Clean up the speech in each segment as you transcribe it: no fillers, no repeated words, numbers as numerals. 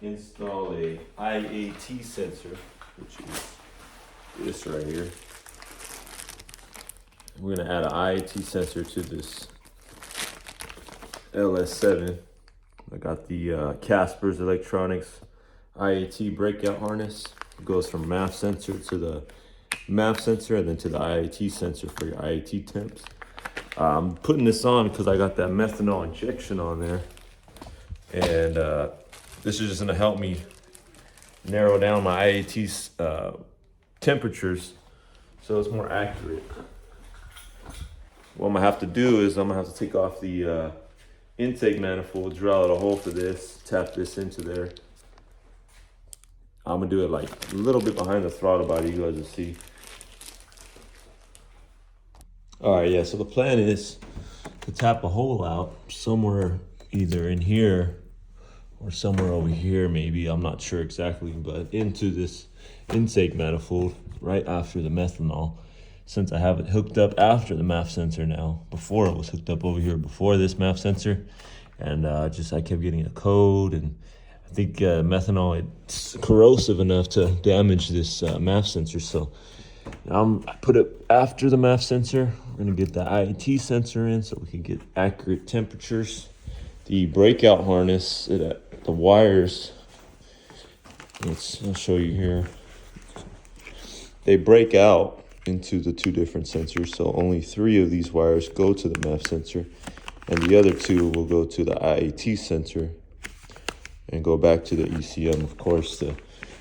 install a IAT sensor, which is this right here. We're gonna add an IAT sensor to this LS7. I got the CASPER's Electronics IAT breakout harness. It goes from METH sensor to the METH sensor and then to the IAT sensor for your IAT temps. I'm putting this on because I got that methanol injection on there. And this is just gonna help me narrow down my IAT's temperatures so it's more accurate. What I'm gonna have to do is I'm gonna have to take off the intake manifold, drill out a hole for this, tap this into there. I'm gonna do it like a little bit behind the throttle body, you guys will see. All right, yeah, so the plan is to tap a hole out somewhere either in here or somewhere over here maybe, I'm not sure exactly, but into this intake manifold right after the methanol. Since I have it hooked up after the METH sensor now, before it was hooked up over here before this METH sensor, and I kept getting a code, and I think methanol, it's corrosive enough to damage this METH sensor, so I put it after the METH sensor. We're gonna get the IAT sensor in so we can get accurate temperatures. The breakout harness, the wires, I'll show you here. They break out into the two different sensors, so only 3 of these wires go to the METH sensor, and the other 2 will go to the IAT sensor and go back to the ECM, of course, to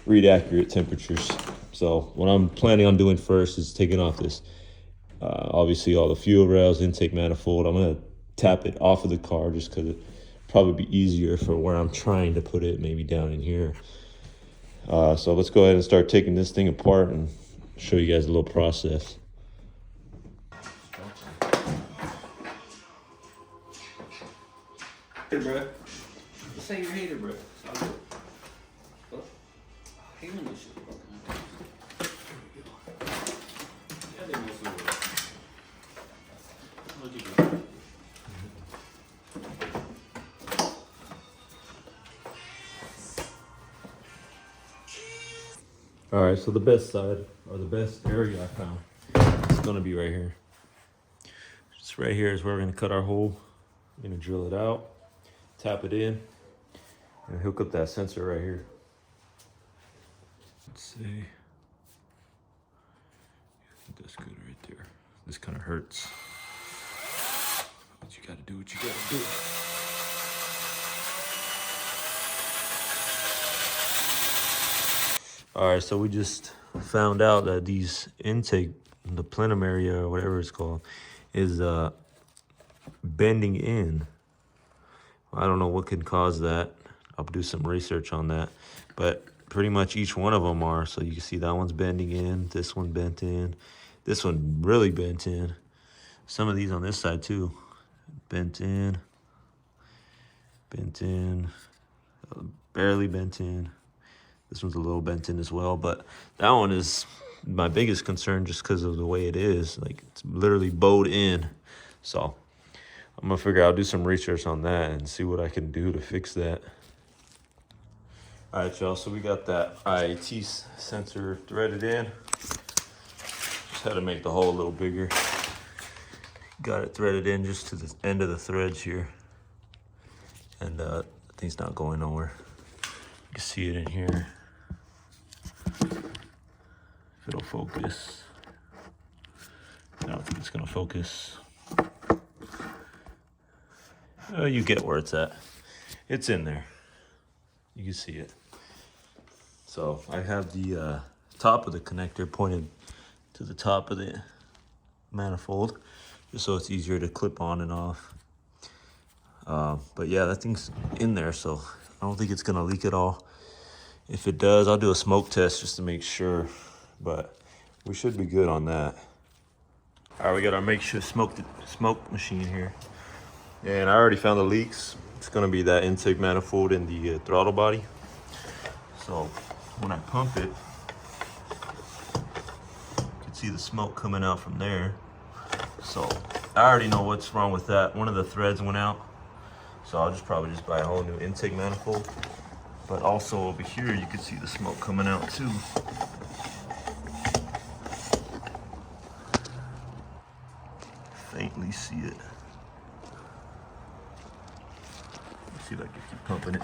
read accurate temperatures. So what I'm planning on doing first is taking off this, obviously all the fuel rails, intake manifold. I'm gonna tap it off of the car just because it'd probably be easier for where I'm trying to put it, maybe down in here. So let's go ahead and start taking this thing apart and show you guys a little process. Hey, bro. Say you're hater, bro. What? I hate when this shit fucking. Yeah, they mess with it. What'd you do? All right, so the best side, or the best area I found, is gonna be right here. Just right here is where we're gonna cut our hole. We're gonna drill it out, tap it in, and hook up that sensor right here. Let's see. I think that's good right there. This kind of hurts. But you gotta do what you gotta do. All right, so we just found out that these intake, the plenum area or whatever it's called, is bending in. I don't know what could cause that. I'll do some research on that, but pretty much each one of them are. So you can see that one's bending in, this one bent in, this one really bent in. Some of these on this side too, bent in, barely bent in. This one's a little bent in as well, but that one is my biggest concern just because of the way it is. Like, it's literally bowed in. So I'm gonna figure I'll do some research on that and see what I can do to fix that. All right, y'all, so we got that IAT sensor threaded in. Just had to make the hole a little bigger. Got it threaded in just to the end of the threads here. And the thing's not going nowhere. You can see it in here. If it'll focus. I don't think it's gonna focus. You get where it's at. It's in there. You can see it. So I have the top of the connector pointed to the top of the manifold, just so it's easier to clip on and off. But yeah, that thing's in there, so I don't think it's gonna leak at all. If it does, I'll do a smoke test just to make sure, but we should be good on that. All right, we got our makeshift smoke machine here. And I already found the leaks. It's gonna be that intake manifold in the throttle body. So when I pump it, you can see the smoke coming out from there. So I already know what's wrong with that. One of the threads went out. So I'll probably just buy a whole new intake manifold. But also over here, you can see the smoke coming out too. Faintly see it. Let's see if I can keep pumping it.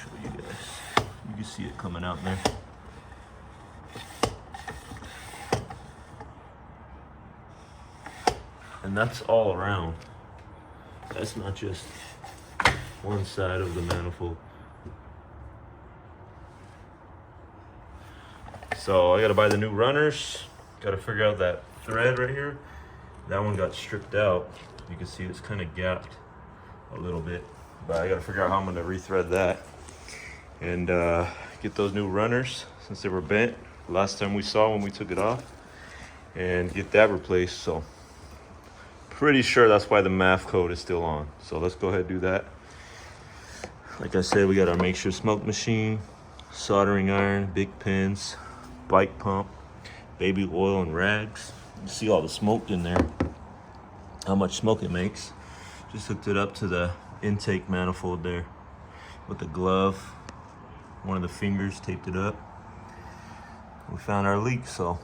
Show you guys. You can see it coming out there. And that's all around. That's not just one side of the manifold. So I gotta buy the new runners. Gotta figure out that thread right here. That one got stripped out. You can see it's kind of gapped a little bit, but I gotta figure out how I'm gonna rethread that and get those new runners since they were bent last time we saw when we took it off, and get that replaced. So pretty sure that's why the MAF code is still on. So let's go ahead and do that. Like I said, we got our makeshift smoke machine, soldering iron, big pins, bike pump, baby oil and rags. You see all the smoke in there, how much smoke it makes. Just hooked it up to the intake manifold there with the glove. One of the fingers taped it up. We found our leak, so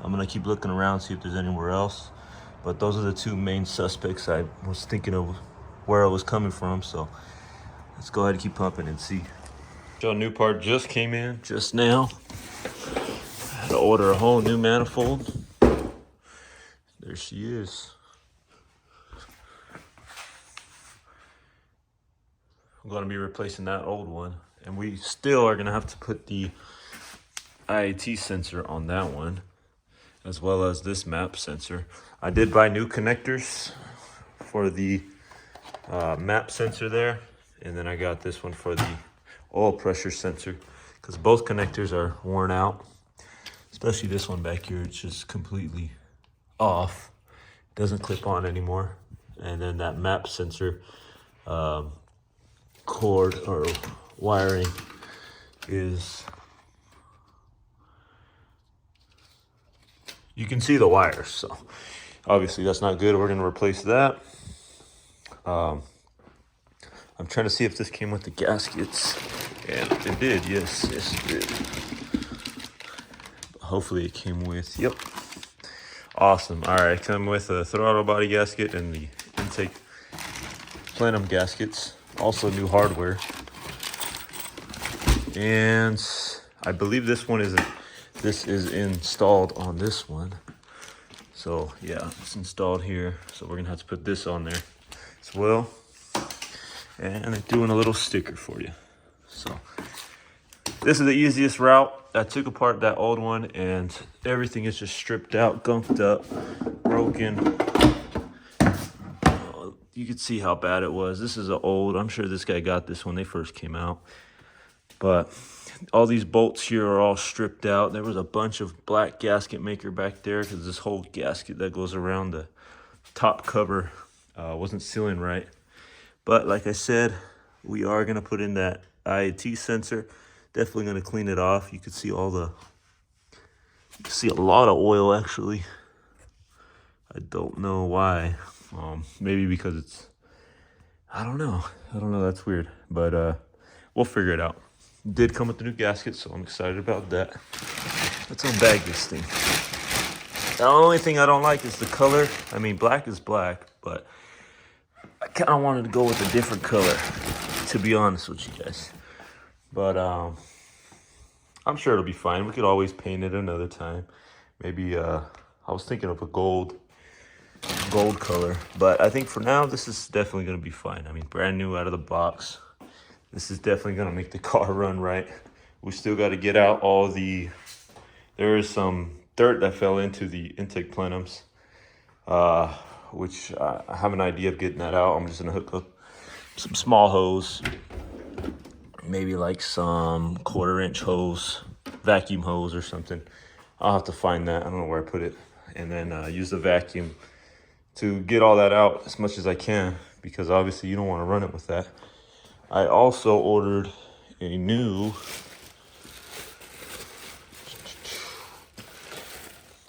I'm gonna keep looking around, see if there's anywhere else. But those are the two main suspects I was thinking of where it was coming from. So let's go ahead and keep pumping and see. So a new part just came in just now. I had to order a whole new manifold. There she is. I'm gonna be replacing that old one. And we still are gonna have to put the IAT sensor on that one, as well as this map sensor. I did buy new connectors for the map sensor there, and then I got this one for the oil pressure sensor, because both connectors are worn out, especially this one back here. It's just completely off, doesn't clip on anymore. And then that map sensor cord or wiring is, you can see the wires, so obviously that's not good. We're gonna replace that. I'm trying to see if this came with the gaskets, and it did. Yes, it did. Hopefully it came with, yep. Awesome. All right, come with a throttle body gasket and the intake plenum gaskets. Also new hardware. And I believe this is installed on this one. So yeah, it's installed here. So we're gonna have to put this on there as well. And I'm doing a little sticker for you. So this is the easiest route. I took apart that old one and everything is just stripped out, gunked up, broken. You can see how bad it was. This is an old, I'm sure this guy got this when they first came out. But all these bolts here are all stripped out. There was a bunch of black gasket maker back there because this whole gasket that goes around the top cover wasn't sealing right. But like I said, we are gonna put in that IAT sensor. Definitely gonna clean it off. You can see you can see a lot of oil actually. I don't know why. Maybe because it's, I don't know, that's weird. But we'll figure it out. Did come with the new gasket, so I'm excited about that. Let's unbag this thing. The only thing I don't like is the color. I mean, black is black, but I kind of wanted to go with a different color, to be honest with you guys. But I'm sure it'll be fine. We could always paint it another time. Maybe I was thinking of a gold color, but I think for now this is definitely going to be fine. I mean, brand new out of the box. This is definitely going to make the car run right. We still got to get out all the, there is some dirt that fell into the intake plenums, which I have an idea of getting that out. I'm just going to hook up some small hose, maybe like some 1/4-inch hose, vacuum hose or something. I'll have to find that. I don't know where I put it. And then use the vacuum to get all that out as much as I can, because obviously you don't want to run it with that. I also ordered a new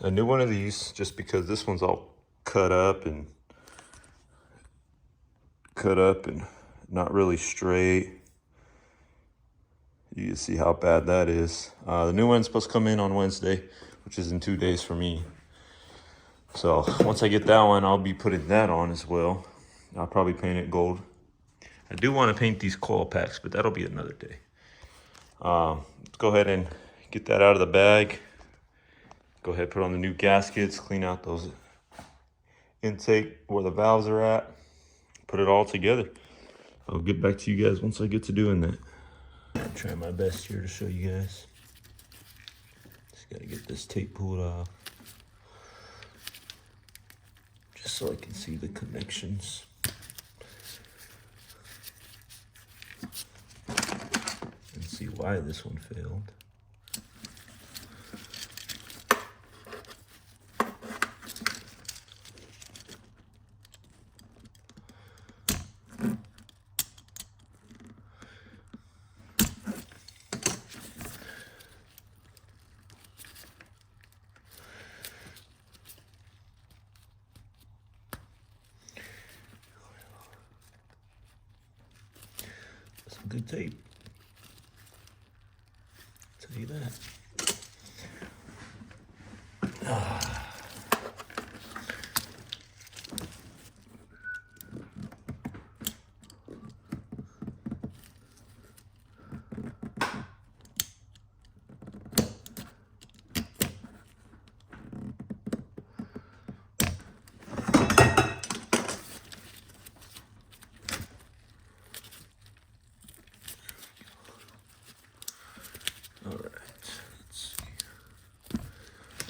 one of these, just because this one's all cut up and not really straight. You can see how bad that is. The new one's supposed to come in on Wednesday, which is in 2 days for me. So once I get that one, I'll be putting that on as well. I'll probably paint it gold. I do want to paint these coil packs, but that'll be another day. Let's go ahead and get that out of the bag. Go ahead, put on the new gaskets, clean out those intake where the valves are at, put it all together. I'll get back to you guys once I get to doing that. I'm trying my best here to show you guys. Just gotta get this tape pulled off, just so I can see the connections. And see why this one failed. Some good tape. Tell you that.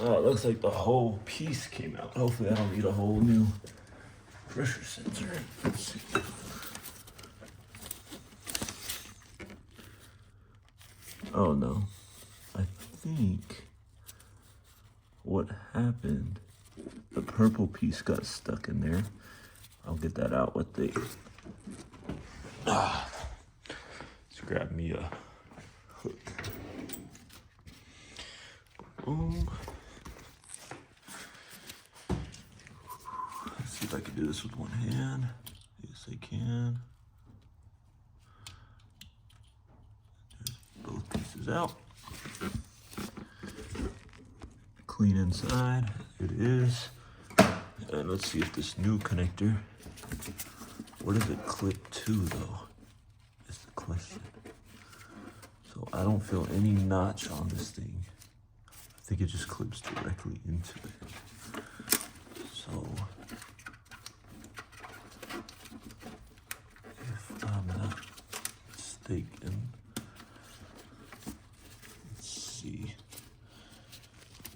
Oh, it looks like the whole piece came out. Hopefully I don't need a whole new pressure sensor. Let's see. Oh no. I think what happened, the purple piece got stuck in there. I'll get that out with the... Let's grab me a hook. Boom. See if I can do this with one hand. Yes, I can. There's both pieces out. Clean inside. It is. And let's see if this new connector, where does it clip to though? Is the question. So I don't feel any notch on this thing. I think it just clips directly into it. So I'm not mistaken. Let's see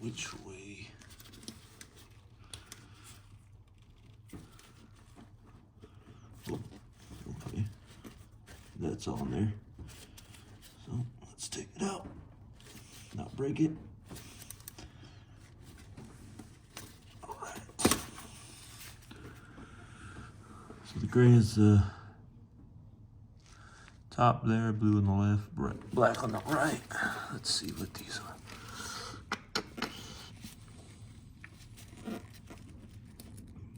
which way. Oh, okay, that's on there. So let's take it out, not break it. All right. So the gray is the top there, blue on the left, black on the right. Let's see what these are.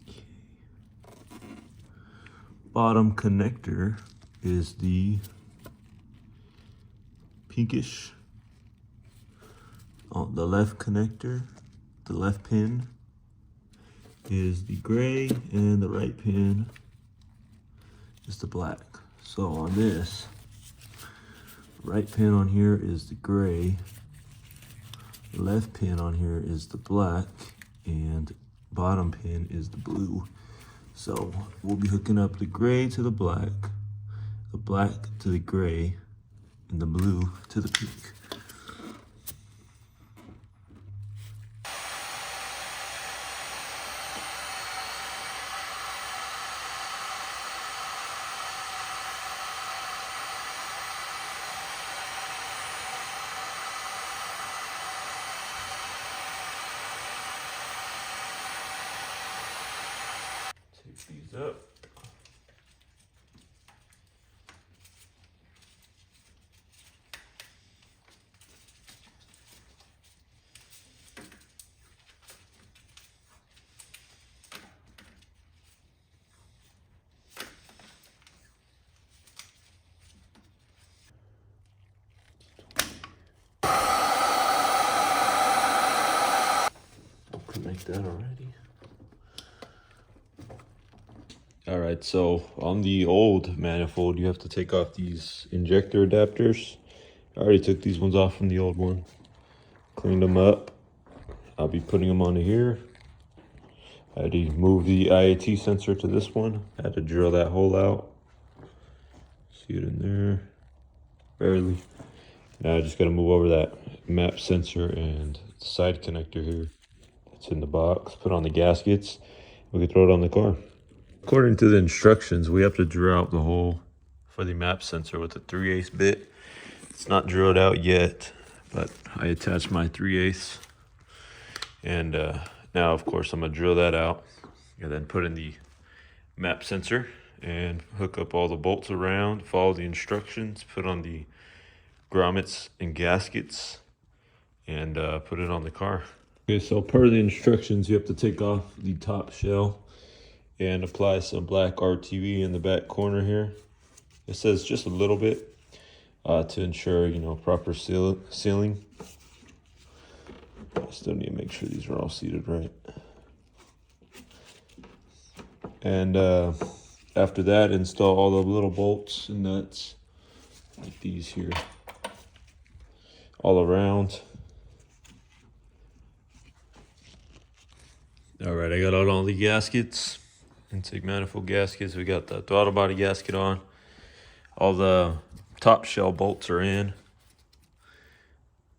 Okay. Bottom connector is the pinkish. Oh, the left connector, the left pin is the gray, and the right pin is the black. So on this, right pin on here is the gray, left pin on here is the black, and bottom pin is the blue. So we'll be hooking up the gray to the black to the gray, and the blue to the pink. Take these up. disconnect that already. All right, so on the old manifold, you have to take off these injector adapters. I already took these ones off from the old one, cleaned them up. I'll be putting them onto here. I had to move the IAT sensor to this one. I had to drill that hole out. See it in there, barely. Now I just gotta move over that map sensor and side connector here. It's in the box, put on the gaskets. We can throw it on the car. According to the instructions, we have to drill out the hole for the map sensor with a 3/8 bit. It's not drilled out yet, but I attached my 3/8. And now, of course, I'm gonna drill that out and then put in the map sensor and hook up all the bolts around, follow the instructions, put on the grommets and gaskets, and put it on the car. Okay, so per the instructions, you have to take off the top shell and apply some black RTV in the back corner here. It says just a little bit to ensure, you know, proper sealing. I still need to make sure these are all seated right. And after that, install all the little bolts and nuts like these here all around. All right, I got out all the gaskets, intake manifold gaskets. We got the throttle body gasket on. All the top shell bolts are in.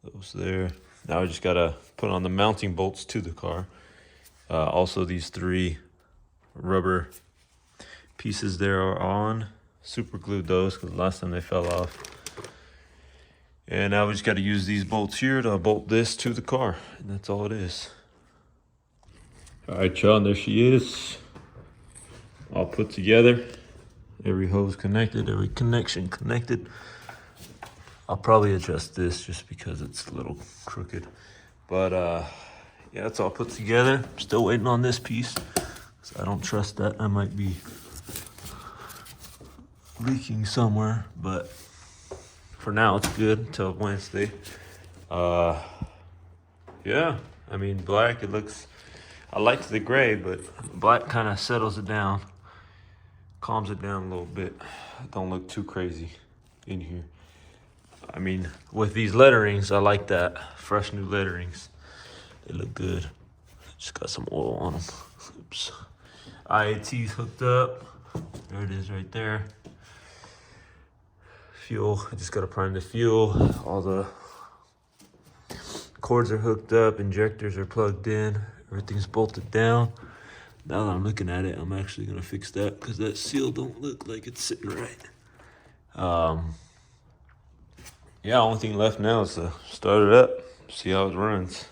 Those there. Now I just gotta put on the mounting bolts to the car. Also, these 3 rubber pieces there are on. Super glued those because last time they fell off. And now we just gotta use these bolts here to bolt this to the car. And that's all it is. All right, y'all, there she is. All put together. Every hose connected, every connection connected. I'll probably adjust this just because it's a little crooked. But yeah, it's all put together. Still waiting on this piece, because I don't trust that. I might be leaking somewhere, but for now it's good until Wednesday. Yeah, I mean, black, it looks, I liked the gray, but black kind of settles it down, calms it down a little bit. Don't look too crazy in here. I mean, with these letterings, I like that. Fresh new letterings. They look good. Just got some oil on them. Oops. IAT's hooked up. There it is right there. Fuel, I just gotta prime the fuel. All the cords are hooked up, injectors are plugged in, everything's bolted down. Now that I'm looking at it, I'm actually gonna fix that because that seal don't look like it's sitting right. Yeah, only thing left now is to start it up, see how it runs.